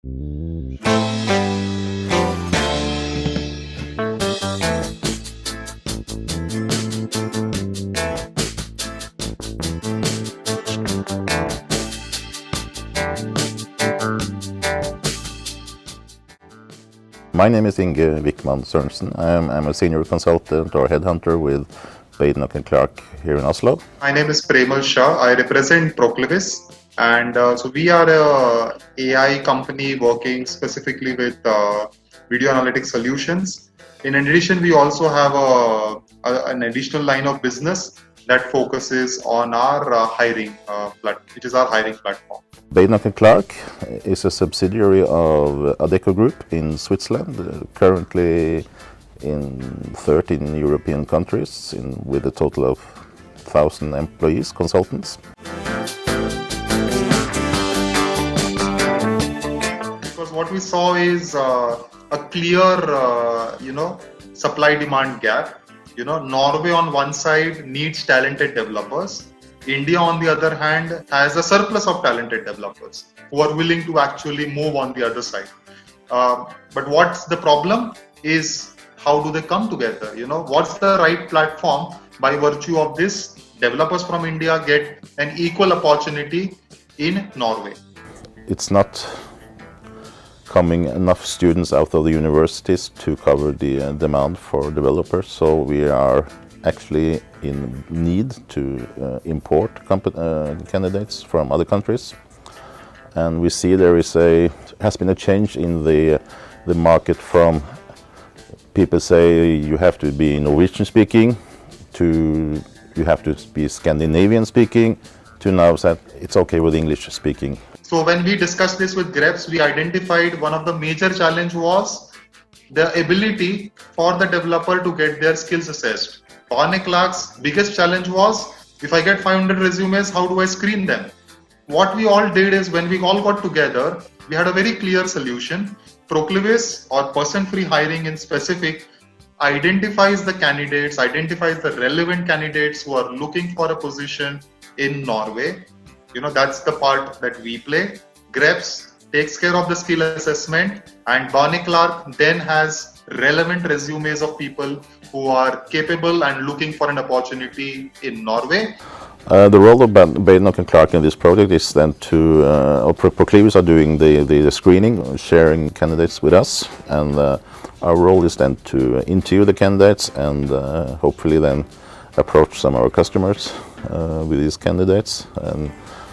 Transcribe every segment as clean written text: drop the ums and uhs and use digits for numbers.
My name is Inge Wichmann Sørensen. I'm a senior consultant or headhunter with Badenoch Clark here in Oslo. My name is Premal Shah. I represent Proclivis, and so we are a AI company working specifically with video analytics solutions. In addition, we also have an additional line of business that focuses on our hiring, which is our hiring platform. Badenoch Clark is a subsidiary of Adecco Group in Switzerland, currently in 13 European countries with a total of 1,000 employees, consultants. Because what we saw is a clear, supply-demand gap. Norway on one side needs talented developers. India, on the other hand, has a surplus of talented developers who are willing to actually move on the other side. But what's the problem is how do they come together? What's the right platform by virtue of this? Developers from India get an equal opportunity in Norway. It's not coming enough students out of the universities to cover the demand for developers, so we are actually in need to import candidates from other countries, and we see there has been a change in the market from people say you have to be Norwegian speaking to you have to be Scandinavian speaking to now that it's okay with English speaking. So when we discussed this with GrepS, we identified one of the major challenge was the ability for the developer to get their skills assessed. Badenoch Clark's biggest challenge was, if I get 500 resumes, how do I screen them? What we all did is when we all got together, we had a very clear solution. Proclivis, or person-free hiring in specific, identifies the candidates, identifies the relevant candidates who are looking for a position in Norway. That's the part that we play. GrepS takes care of the skill assessment, and Badenoch Clark then has relevant resumes of people who are capable and looking for an opportunity in Norway. The role of Badenoch Clark in this project is then to, Proclivis are doing the screening, sharing candidates with us, and our role is then to interview the candidates and hopefully then approach some of our customers with these candidates and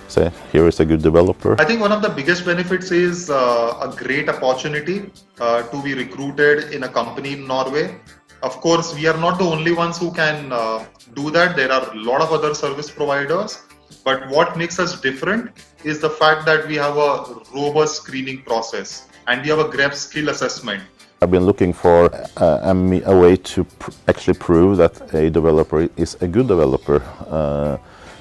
say, here is a good developer. I think one of the biggest benefits is a great opportunity to be recruited in a company in Norway. Of course, we are not the only ones who can do that. There are a lot of other service providers. But what makes us different is the fact that we have a robust screening process and we have a GrepS skill assessment. I've been looking for a way to actually prove that a developer is a good developer.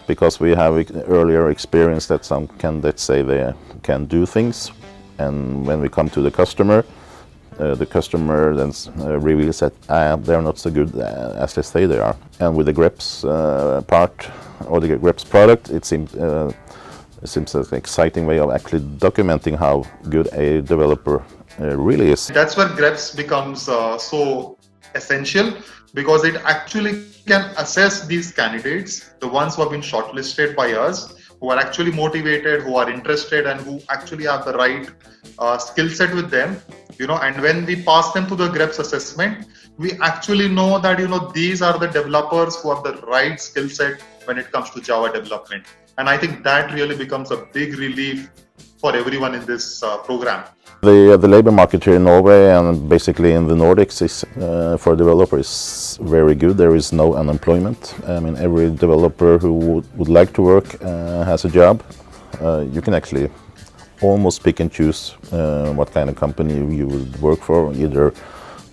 Because we have earlier experience that some candidates say they can do things, and when we come to the customer then reveals that they're not so good as they say they are. And with the GrepS part or the GrepS product, it seems an exciting way of actually documenting how good a developer really is. That's where GrepS becomes so essential, because it actually can assess these candidates, the ones who have been shortlisted by us, who are actually motivated, who are interested, and who actually have the right skill set with them. And when we pass them to the GrepS assessment, we actually know that these are the developers who have the right skill set when it comes to Java development. And I think that really becomes a big relief for everyone in this program. The labor market here in Norway and basically in the Nordics is for developers is very good. There is no unemployment. I mean, every developer who would like to work has a job. You can actually almost pick and choose what kind of company you would work for, either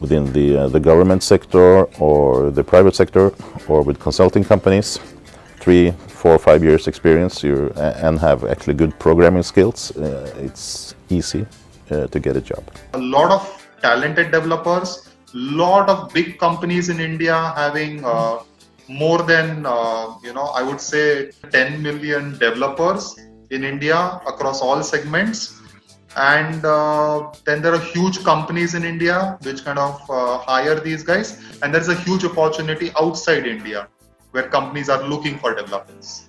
within the government sector or the private sector or with consulting companies. 3, 4, 5 years experience and have actually good programming skills. It's easy to get a job. A lot of talented developers, lot of big companies in India having more than, I would say 10 million developers in India across all segments. and then there are huge companies in India which kind of hire these guys, and there's a huge opportunity outside India where companies are looking for developers.